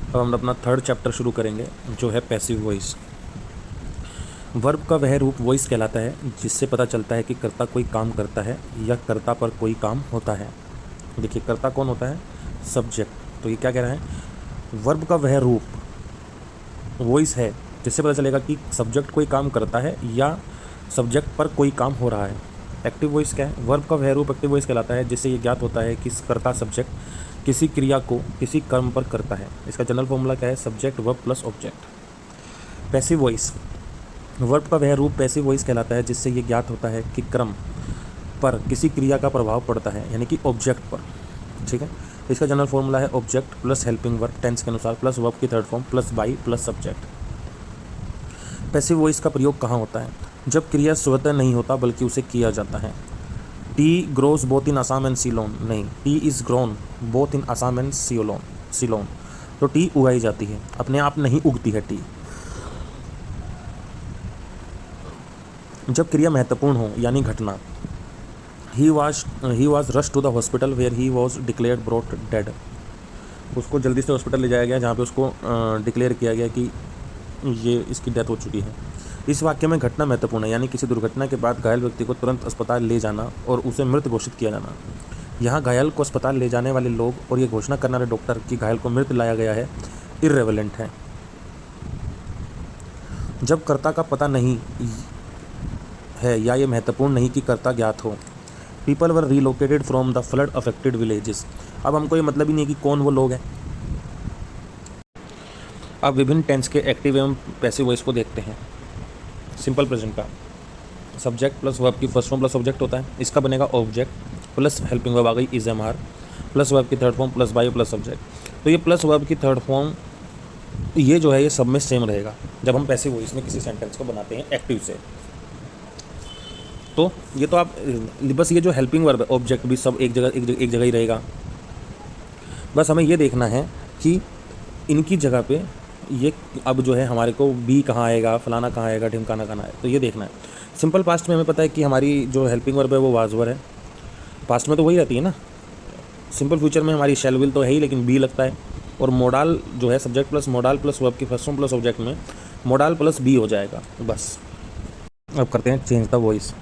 अब हम अपना थर्ड चैप्टर शुरू करेंगे जो है पैसिव वॉइस। वर्ब का वह रूप वॉइस कहलाता है जिससे पता चलता है कि कर्ता कोई काम करता है या कर्ता पर कोई काम होता है। देखिए कर्ता कौन होता है? सब्जेक्ट। तो ये क्या कह रहा है? वर्ब का वह रूप वॉइस है जिससे पता चलेगा कि सब्जेक्ट कोई काम करता है या सब्जेक्ट पर कोई काम हो रहा है। एक्टिव वॉइस क्या है? वर्ब का वह रूप एक्टिव वॉइस कहलाता है जिससे ये ज्ञात होता है कि कर्ता सब्जेक्ट किसी क्रिया को किसी कर्म पर करता है। इसका जनरल फॉर्मूला क्या है? Subject verb plus object. Passive voice, verb का वह रूप पैसिव वॉइस कहलाता है जिससे ये ज्ञात होता है कि क्रम पर किसी क्रिया का प्रभाव पड़ता है, यानी कि ऑब्जेक्ट पर। ठीक है, इसका जनरल फॉर्मूला है object plus helping verb tense के अनुसार प्लस वर्ब की third form plus by plus subject. Passive voice का प्रयोग कहाँ होता है? जब क्रिया स्वतः नहीं होता बल्कि उसे किया जाता है। Tea grows both in Assam and Ceylon, नहीं, tea is grown both in Assam and Ceylon. तो टी उगाई जाती है, अपने आप नहीं उगती है टी। जब क्रिया महत्वपूर्ण हो यानी घटना, he was rush to the hospital where he was declared brought dead, उसको जल्दी से हॉस्पिटल ले जाया गया जहाँ पे उसको डिक्लेयर किया गया कि ये इसकी डेथ हो चुकी है। इस वाक्य में घटना महत्वपूर्ण है, यानी किसी दुर्घटना के बाद घायल व्यक्ति को तुरंत अस्पताल ले जाना और उसे मृत घोषित किया जाना। यहाँ घायल को अस्पताल ले जाने वाले लोग और ये घोषणा करने वाले डॉक्टर कि घायल को मृत लाया गया है इर्रेलेवेंट है। जब कर्ता का पता नहीं है या ये महत्वपूर्ण नहीं कि कर्ता ज्ञात हो। People were relocated from the flood affected villages. अब हमको ये मतलब ही नहीं कि कौन वो लोग हैं। अब विभिन्न टेंस के एक्टिव एवं पैसिव वॉइस को देखते हैं। सिंपल प्रेजेंट का सब्जेक्ट प्लस वर्ब की फर्स्ट फॉर्म प्लस ऑब्जेक्ट होता है, इसका बनेगा ऑब्जेक्ट प्लस हेल्पिंग वर्ब आ गई is am are plus verb की third form plus by plus subject. तो ये प्लस वर्ब की थर्ड फॉर्म ये जो है ये सब में सेम रहेगा जब हम पैसिव वॉइस में किसी सेंटेंस को बनाते हैं एक्टिव से। तो ये तो आप बस ये जो हेल्पिंग वर्ब है ऑब्जेक्ट भी सब एक जगह ही रहेगा। बस हमें ये देखना है कि इनकी जगह पे ये अब जो है हमारे को बी कहाँ आएगा, फलाना कहाँ आएगा, ढिमकाना कहाँ आएगा, तो ये देखना है। सिंपल पास्ट में हमें पता है कि हमारी जो हेल्पिंग वर्ब है वो वाज वर है, पास्ट में तो वही रहती है ना। सिंपल फ्यूचर में हमारी शैल विल तो है ही लेकिन बी लगता है। और मोडाल जो है subject plus modal plus verb की फर्स्ट फॉर्म प्लस ऑब्जेक्ट में मोडाल प्लस बी हो जाएगा बस। अब करते हैं change the voice.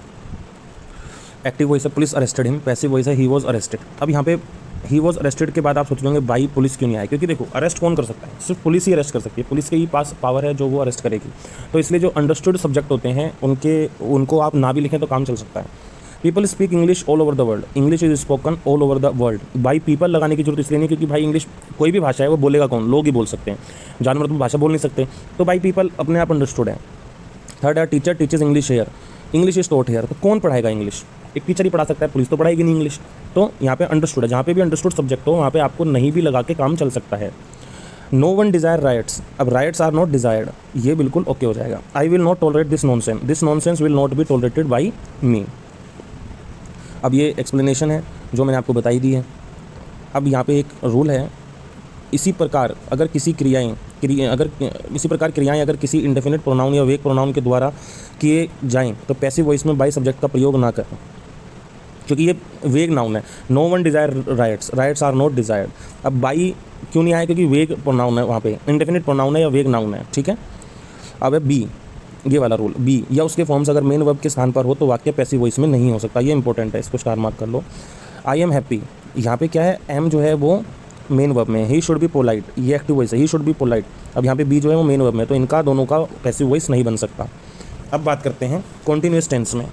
Active voice है police arrested him, passive voice है ही वॉज अरेस्टेड। अब यहाँ पे ही वॉज अरेस्टेड के बाद आप सोच लेंगे बाई पुलिस क्यों नहीं आया, क्योंकि देखो अरेस्ट कौन कर सकता है? सिर्फ पुलिस ही अरेस्ट कर सकती है, पुलिस के ही पास पावर है जो वो अरेस्ट करेगी। तो इसलिए जो अंडरस्टूड सब्जेक्ट होते हैं उनको आप ना भी लिखें तो काम चल सकता है। People speak English all over the world, English is spoken all over the world. By people लगाने की जरूरत इसलिए नहीं क्योंकि भाई इंग्लिश कोई भी भाषा है वो बोलेगा कौन? लोग ही बोल सकते हैं, जानवर तो भाषा बोल नहीं सकते। तो बाई पीपल अपने आप अंडरस्टूड है। थर्ड है teacher teachers English here, English is taught here. तो कौन पढ़ाएगा इंग्लिश? एक टीचर ही पढ़ा सकता है, पुलिस तो पढ़ाएगी नहीं इंग्लिश। तो यहाँ पे अंडरस्टूड है, जहाँ पे भी अंडरस्टूड सब्जेक्ट हो वहाँ पे आपको नहीं भी लगा के काम चल सकता है। नो वन डिज़ायर राइट्स, अब राइट्स आर नॉट डिज़ायर्ड, ये बिल्कुल ओके हो जाएगा। I will not tolerate this nonsense will not be tolerated by me. अब ये एक्सप्लेनेशन है जो मैंने आपको बताई दी है। अब यहाँ पे एक रूल है, इसी प्रकार अगर किसी क्रियाएं अगर किसी इंडेफिनिट प्रोनाउन या वेग प्रोनाउन के द्वारा किए जाएं तो पैसिव वॉइस में बाई सब्जेक्ट का प्रयोग ना करें, क्योंकि ये वेग नाउन है। No one desire rights are not desired. अब बाई क्यों नहीं आया? क्योंकि वेग प्रोनाउन है, वहाँ पे इंडेफिनिट प्रोनाउन है या वेग नाउन है। ठीक है, अब है बी, ये वाला रूल, बी या उसके फॉर्म्स अगर मेन वर्ब के स्थान पर हो तो वाक्य पैसिव वॉइस में नहीं हो सकता। ये इंपॉर्टेंट है, इसको स्टार मार्क कर लो। आई एम हैप्पी, यहाँ पे क्या है? एम जो है वो मेन वर्ब में, ही शुड बी पोलाइट, ये एक्टिव वॉइस है, ही शुड बी पोलाइट। अब यहाँ पे बी जो है वो मेन वर्ब में, तो इनका दोनों का पैसिव वॉइस नहीं बन सकता। अब बात करते हैं कॉन्टिन्यूस टेंस में।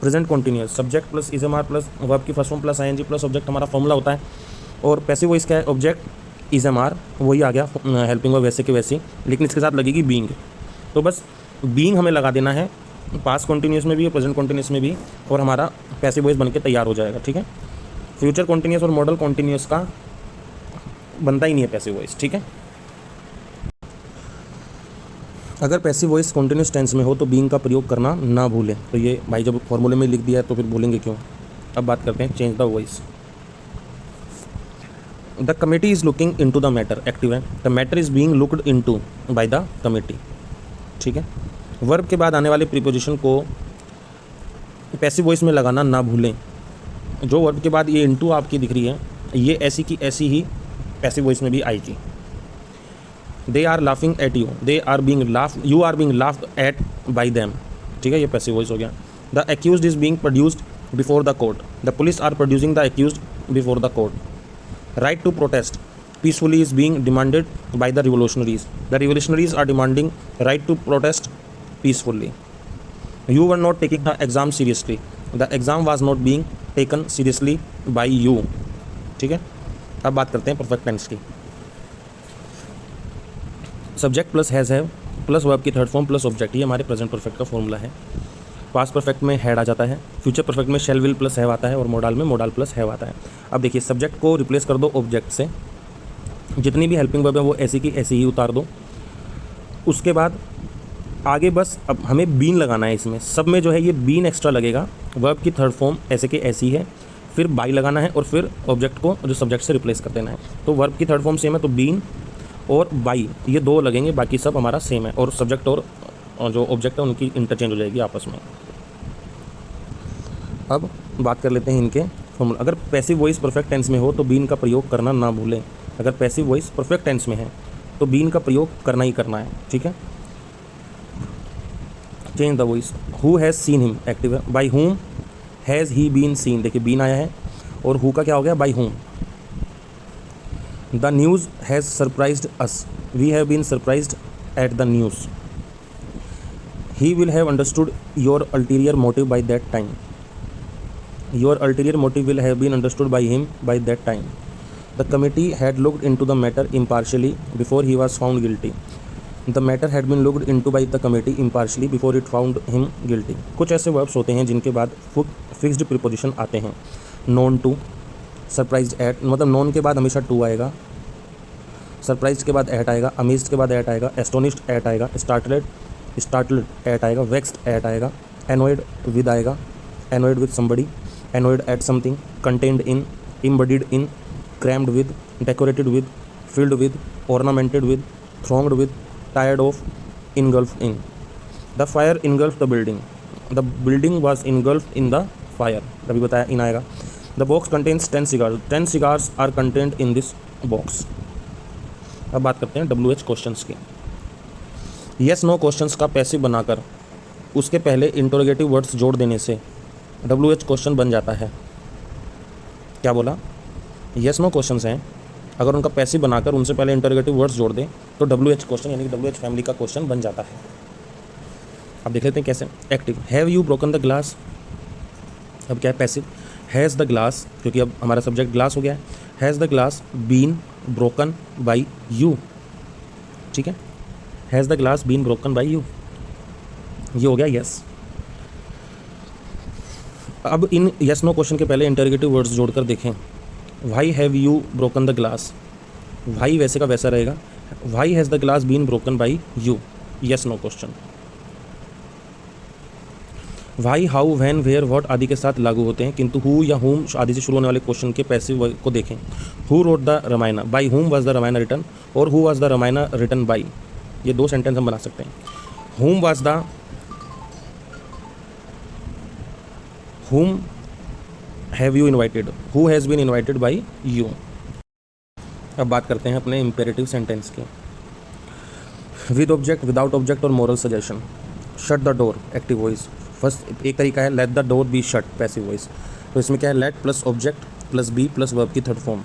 Present continuous, subject plus is am are plus verb की first form plus ING plus object हमारा फॉर्मूला होता है। और पैसिव वॉइस क्या है? ऑब्जेक्ट इज एम आर, वही आ गया हेल्पिंग वर्ब वैसे के वैसी, लेकिन इसके साथ लगेगी बीइंग। तो बस बीइंग हमें लगा देना है पास्ट कॉन्टिन्यूस में भी और प्रेजेंट कॉन्टिन्यूस में भी, और हमारा पैसिव वॉइस बन के तैयार हो जाएगा। ठीक है, फ्यूचर कॉन्टिन्यूस और मॉडल कॉन्टिन्यूस का बनता ही नहीं है पैसिव वॉइस। ठीक है, अगर पैसिव वॉइस कॉन्टिन्यूस टेंस में हो तो बीइंग का प्रयोग करना ना भूलें। तो ये भाई जब फॉर्मूले में लिख दिया है तो फिर भूलेंगे क्यों। अब बात करते हैं change the voice. The committee is looking into the matter, active है, the matter is being looked into by the committee. ठीक है, वर्ब के बाद आने वाले प्रीपोजिशन को पैसिव वॉइस में लगाना ना भूलें। जो वर्ब के बाद ये इनटू आपकी दिख रही है ये ऐसी की ऐसी ही पैसिव वॉइस में भी आएगी। They are laughing at you, they are being laugh, you are being laughed at by them, ठीक है, ये पैसिव वॉइस हो गया। The accused is being produced before the court, the police are producing the accused before the court. Right to protest peacefully is being demanded by the revolutionaries, the revolutionaries are demanding right to protest peacefully. You were not taking the exam seriously, the exam was not being taken seriously by you, ठीक है। अब बात करते हैं perfect tense की। Subject plus has have plus verb की third form plus object, ये हमारे प्रेजेंट परफेक्ट का फॉर्मूला है। पास्ट परफेक्ट में हैड आ जाता है, फ्यूचर परफेक्ट में शैल विल प्लस हैव आता है और मोडाल में मोडाल प्लस हैव आता है। अब देखिए सब्जेक्ट को रिप्लेस कर दो ऑब्जेक्ट से, जितनी भी हेल्पिंग वर्ब है वो ऐसी की ऐसी ही उतार दो। उसके बाद आगे बस अब हमें बीन लगाना है, इसमें सब में जो है ये बीन एक्स्ट्रा लगेगा। वर्ब की थर्ड फॉर्म ऐसे की ऐसी है, फिर बाई लगाना है और फिर ऑब्जेक्ट को जो सब्जेक्ट से रिप्लेस कर देना है। तो वर्ब की थर्ड फॉर्म सेम है तो बीन और बाई ये दो लगेंगे, बाकी सब हमारा सेम है। और सब्जेक्ट और जो ऑब्जेक्ट है उनकी इंटरचेंज हो जाएगी आपस में। अब बात कर लेते हैं इनके फॉर्मूला। अगर पैसिव वॉइस परफेक्ट टेंस में हो तो बीन का प्रयोग करना ना भूलें। अगर पैसिव वॉइस परफेक्ट टेंस में है तो बीन का प्रयोग करना ही करना है, ठीक है। Change the voice, who has seen him active है, by whom has he been seen, देखिए बीन आया है और हु का क्या हो गया by whom. The news has surprised us, we have been surprised at the news. He will have understood your ulterior motive by that time, your ulterior motive will have been understood by him by that time. The committee had looked in to the matter impartially before he was found guilty, the matter had been looked in to by the committee impartially before it found him guilty. कुछ ऐसे verbs होते हैं जिनके बाद fixed preposition आते हैं। Known to, surprised eight, मतलब known के बाद हमेशा टू आएगा, सरप्राइज्ड के बाद एट आएगा, अमेज्ड के बाद एट आएगा, एस्टोनिश्ड एट आएगा, स्टार्टल्ड एट आएगा, वेक्स्ड एट आएगा, एनोइड विद आएगा, annoyed with somebody, annoyed at something, contained in, embedded in, crammed with, decorated with, filled with, ornamented with, thronged with, tired of, engulfed in. The fire engulfed the building, the building was engulfed in the fire, तभी बताया इन आएगा। The box contains 10 cigars, 10 cigars are contained in this box। अब बात करते हैं WH questions की। yes no questions का passive बनाकर उसके पहले इंटरोगेटिव वर्ड्स जोड़ देने से WH क्वेश्चन बन जाता है। क्या बोला, yes no क्वेश्चंस हैं, अगर उनका पैसिव बनाकर उनसे पहले इंटरोगेटिव वर्ड्स जोड़ दें तो WH क्वेश्चन यानी कि WH फैमिली का क्वेश्चन बन जाता है। अब देख लेते हैं कैसे। Active, have you broken the glass, अब क्या है पैसिव, हैज़ द ग्लास, क्योंकि अब हमारा सब्जेक्ट ग्लास हो गया है, has the glass been broken by you, ठीक है, has the glass been broken by you, ये हो गया यस। अब इन यस नो क्वेश्चन के पहले इंटरोगेटिव वर्ड्स जोड़कर देखें। Why have you broken the glass, why वैसे का वैसा रहेगा, why has the glass been broken by you, yes no question. Why, how, when, where, what आदि के साथ लागू होते हैं, किंतु हु या हुम आदि से शुरू होने वाले क्वेश्चन के पैसिव को देखें। Who wrote the Ramayana, by whom was the Ramayana written, और who was the Ramayana written by, ये दो सेंटेंस हम बना सकते हैं। Whom was the, whom have you invited, who has been invited by you. अब बात करते हैं अपने इम्पेरेटिव सेंटेंस की। विद ऑब्जेक्ट, विदाउट ऑब्जेक्ट और moral suggestion. Shut the door active voice, first एक तरीका है let the door be shut passive voice, तो इसमें क्या है let plus object plus be plus verb की थर्ड फॉर्म।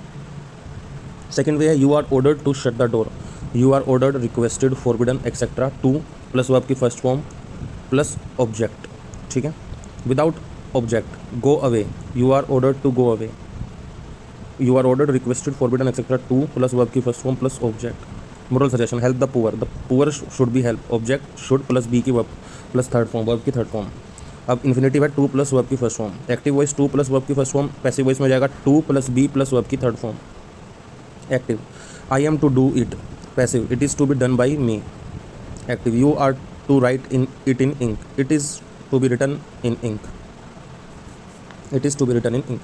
सेकेंड वे है you are ordered to shut the door, you are ordered, requested, forbidden etcetera, to plus verb की first form plus object, ठीक है। Without object, go away, you are ordered to go away, you are ordered, requested, forbidden etcetera, to plus verb की first form plus object. Moral suggestion, help the poor should be help, object should plus be की verb plus third form, verb की third form. अब infinitive है to plus verb की first form. Active voice to plus verb की first form, passive voice में जाएगा to plus be plus verb की third form. Active, I am to do it, passive, it is to be done by me. Active, you are to write in it in ink, it is to be written in ink, it is to be written in ink.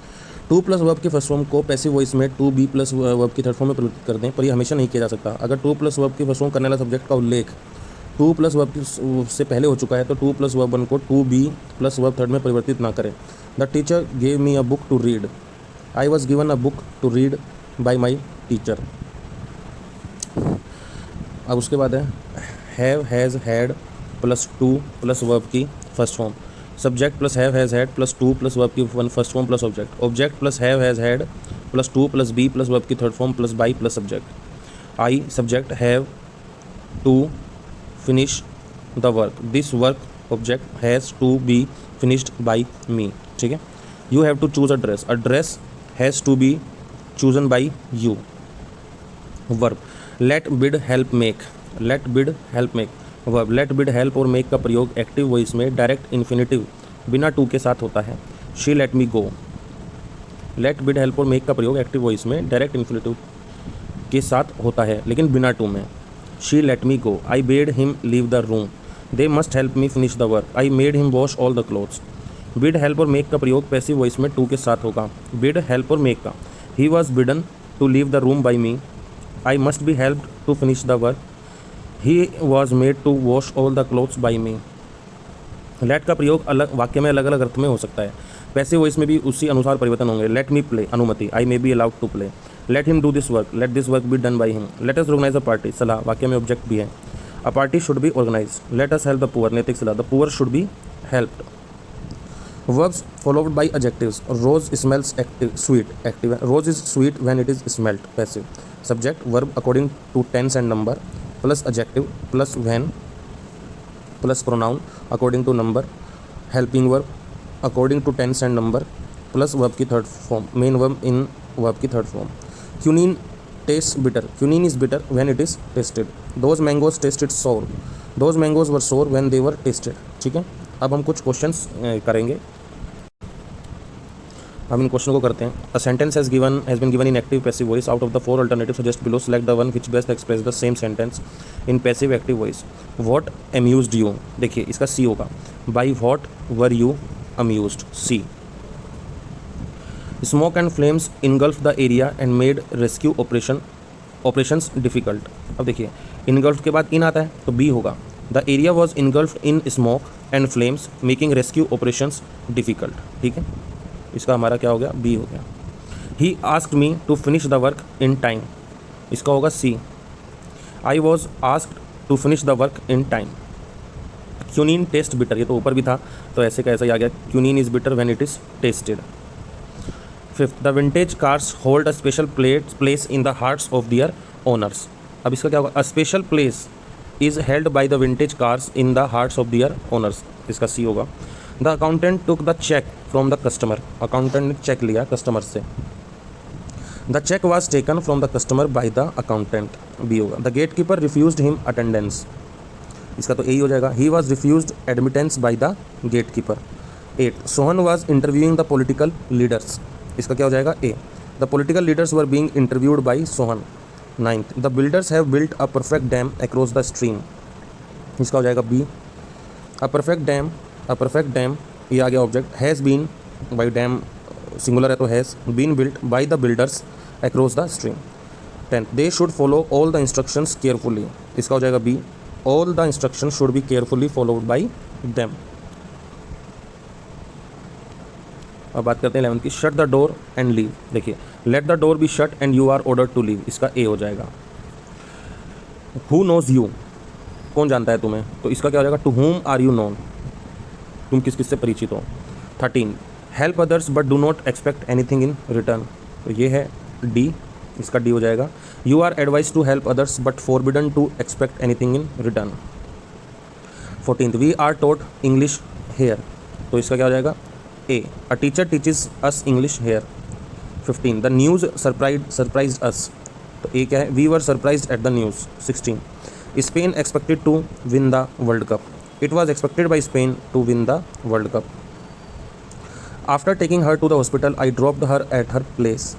To plus verb की first form को passive voice में to be plus verb की third form में परिवर्तित कर दें, पर ये हमेशा नहीं किया जा सकता। अगर टू प्लस वर्ब की फर्स्ट फॉर्म करने वाला सब्जेक्ट का उल्लेख टू प्लस वर्ब से पहले हो चुका है तो टू प्लस वर्ब वन को to be plus verb third में परिवर्तित ना करें। The teacher gave me a book to read, I was given a book to read by my teacher. अब उसके बाद है have has had plus to plus verb की first form, subject plus have has had plus to plus verb की one first form plus object, object plus have has had plus to plus be plus verb की third form plus by plus subject. I subject have to finish the work, this work object has to be finished by me. ठीक है। You have to choose a dress has to be chosen by you. Verb let bid help make, let bid help make verb let bid help और make का प्रयोग active voice में direct infinitive बिना to के साथ होता है। She let me go, let bid help और मेक का प्रयोग एक्टिव वॉइस में डायरेक्ट इन्फिनेटिव के साथ होता है लेकिन बिना टू में। She let me go, I bade him leave the room, they must help me finish the work, I made him wash all the clothes. Bid help और make का प्रयोग पैसिव वॉइस में टू के साथ होगा। Bid help और make का, he was bidden to leave the room by me, I must be helped to finish the work, he was made to wash all the clothes by me. Let का प्रयोग अलग वाक्य में अलग अलग अर्थ में हो सकता है। पैसिव वॉइस में भी उसी अनुसार परिवर्तन होंगे। लेट मी प्ले अनुमति, I may be allowed to play. Let him do this work, let this work be done by him. Let us organise a party सलाह वाक्य में ऑब्जेक्ट भी है। A party should be organise. Let us help the poor नैतिक सलाह, the poor should be helped. Verbs followed by adjectives. Rose smells active, sweet, active. Rose is sweet when it is smelled, passive. Subject, verb according to tense and number, plus adjective, plus when, plus pronoun according to number. Helping verb according to tense and number, plus verb की third form. Main verb in verb की third form. Quinine tastes bitter. Quinine is bitter when it is tasted. Those mangoes tasted sour. Those mangoes were sour when they were tasted. ठीक है। अब हम कुछ questions करेंगे। हम इन question को करते हैं। A sentence has been given in active passive voice. Out of the four alternative suggest below, select the one which best express the same sentence in passive active voice. What amused you, देखिए इसका C होगा। By what were you amused, C. Smoke and flames engulf the area and made rescue operations difficult. अब देखिए engulf के बाद इन आता है तो बी होगा। The area was इनगल्फ्ड in smoke and flames making rescue operations difficult. ठीक है, इसका हमारा क्या हो गया, बी हो गया। He asked me to finish the work in time, इसका होगा C. I was asked to finish the work in time. Quinine taste bitter, ये तो ऊपर भी था तो ऐसे का ऐसा ही आ गया। Quinine is bitter when it is tested. Fifth, the vintage cars hold a special place in the hearts of their owners. अब इसका क्या होगा, a special place is held by the vintage cars in the hearts of their owners, इसका C होगा। The accountant took the cheque from the customer, accountant ने cheque लिया customer से। The cheque was taken from the customer by the accountant, B होगा। The gate keeper refused him attendance, इसका तो A हो जाएगा। He was refused admittance by the gate keeper. 8, Sohan was interviewing the political leaders, इसका क्या हो जाएगा, A. The political leaders were being interviewed by Sohan. 9th, the builders have built a perfect dam across the stream, इसका हो जाएगा B. अ perfect dam ये आ गया object. Has been by dam singular है तो has been built by the builders across the stream. 10th, they should follow all the instructions carefully, इसका हो जाएगा B. All the instruction should be carefully followed by them. अब बात करते हैं 11th की। Shut the door and leave, देखिए let the door be shut and you are order to leave, इसका ए हो जाएगा। हु नोज यू, कौन जानता है तुम्हें, तो इसका क्या हो जाएगा, to whom are you known, तुम किस किस से परिचित हो। 13, help others but do not expect anything in return, तो ये है डी, इसका डी हो जाएगा। You are advise to help others but forbidden to expect anything in return. 14th, we are taught English here, तो इसका क्या हो जाएगा, A. A teacher teaches us English here. 15, the news surprised us, तो A क्या है, we were surprised at the news. 16, Spain expected to win the world cup, it was expected by Spain to win the world cup. After taking her to the hospital I dropped her at her place,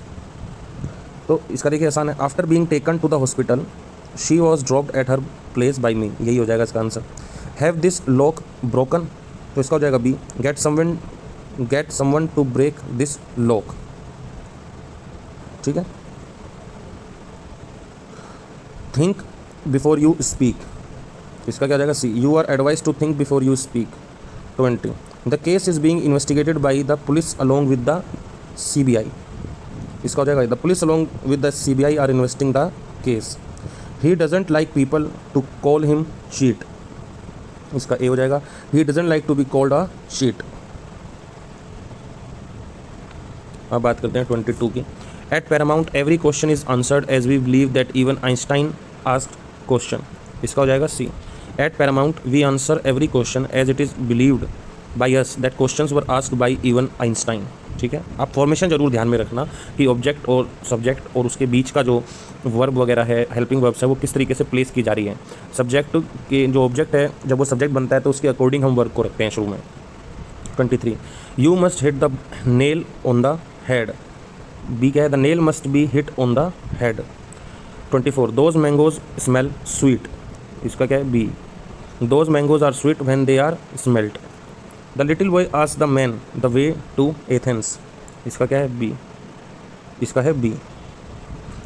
तो इसका देखिए आसान है। After being taken to the hospital she was dropped at her place by me, यही हो जाएगा इसका answer. Have this lock broken, तो इसका हो जाएगा B. Get someone to break this lock, ठीक है। थिंक बिफोर यू स्पीक, इसका क्या हो जाएगा, C. You are advise to think before you speak. 20, the case is being investigated by the police along with the CBI, इसका हो जाएगा the police along with the CBI are investing the case. He doesn't like people to call him cheat, इसका A हो जाएगा। He doesn't like to be called a cheat. अब बात करते हैं 22 की। At paramount every question is answered as we believe that even Einstein asked question, इसका हो जाएगा C. At paramount we answer every question as it is believed by us that questions were asked by even Einstein. ठीक है, आप formation जरूर ध्यान में रखना कि ऑब्जेक्ट और सब्जेक्ट और उसके बीच का जो वर्ब वगैरह है, हेल्पिंग वर्ब्स है, वो किस तरीके से प्लेस की जा रही है। सब्जेक्ट के जो ऑब्जेक्ट है, जब वो सब्जेक्ट बनता है तो उसके अकॉर्डिंग हम वर्ब को रखते हैं शुरू में। 23 you must hit the nail on the head, B क्या है, the nail must be hit on the head. 24 those mangoes smell sweet, इसका क्या है, B. Those mangoes are sweet when they are smelt. The little boy asked the man the way to Athens, इसका क्या है, B, इसका है B.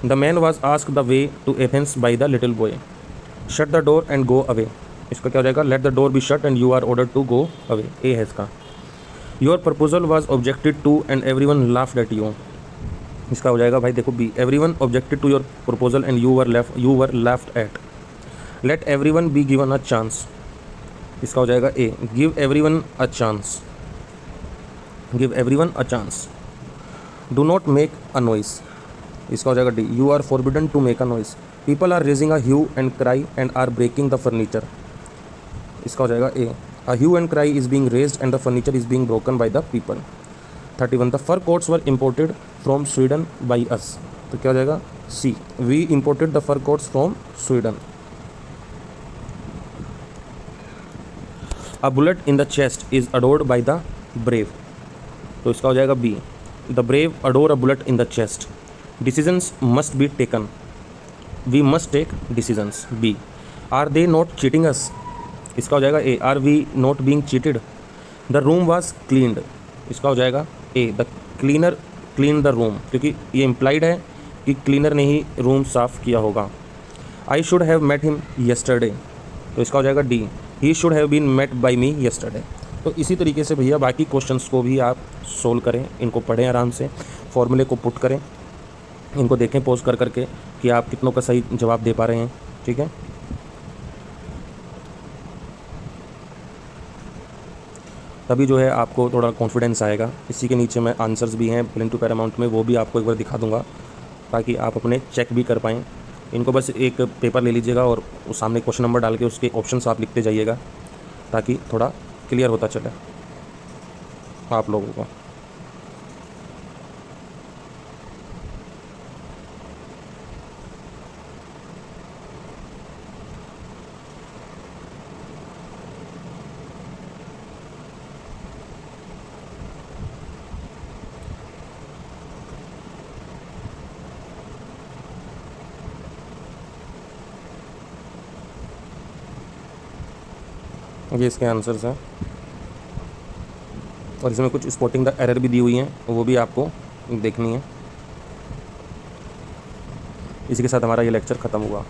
The man was asked the way to Athens by the little boy. Shut the door and go away, इसका क्या हो जाएगा, let the door be shut and you are order to go away, A है इसका। Your proposal was objected to and everyone laughed at you, इसका हो जाएगा भाई देखो B. Everyone objected to your proposal and you were left at. Let everyone be given a chance, इसका हो जाएगा A. Give everyone a chance, give everyone a chance. Do not make a noise, इसका हो जाएगा D. You are forbidden to make a noise. People are raising a hue and cry and are breaking the furniture, इसका हो जाएगा A. A hue and cry is being raised and the furniture is being broken by the people. 31 the fur coats were imported from Sweden by us, तो क्या हो जाएगा, C. We imported the fur quotes from Sweden. A bullet in the chest is adored by the brave, तो इसका हो जाएगा B. The brave adore a bullet in the chest. Decisions must be taken, we must take decisions, B. Are they not cheating us, इसका हो जाएगा A. Are we not being cheated. The room was cleaned, इसका हो जाएगा A. The cleaner clean the room, क्योंकि ये implied है कि क्लीनर ने ही रूम साफ़ किया होगा। I should have met him yesterday, तो इसका हो जाएगा D. He should have been met by me yesterday. तो इसी तरीके से भैया बाकी क्वेश्चंस को भी आप सोल्व करें, इनको पढ़ें आराम से, फॉर्मूले को पुट करें, इनको देखें पॉज कर करके कि आप कितनों का सही जवाब दे पा रहे हैं। ठीक है, तभी जो है आपको थोड़ा कॉन्फिडेंस आएगा। इसी के नीचे मैं आंसर्स भी हैं प्लेन टू पैरामाउंट में, वो भी आपको एक बार दिखा दूंगा ताकि आप अपने चेक भी कर पाएँ। इनको बस एक पेपर ले लीजिएगा और उस सामने क्वेश्चन नंबर डाल के उसके ऑप्शंस आप लिखते जाइएगा ताकि थोड़ा क्लियर होता चले आप लोगों को। ये इसके आंसर्स हैं और इसमें कुछ स्पॉटिंग द एरर भी दी हुई हैं, वो भी आपको देखनी है। इसी के साथ हमारा ये लेक्चर ख़त्म हुआ।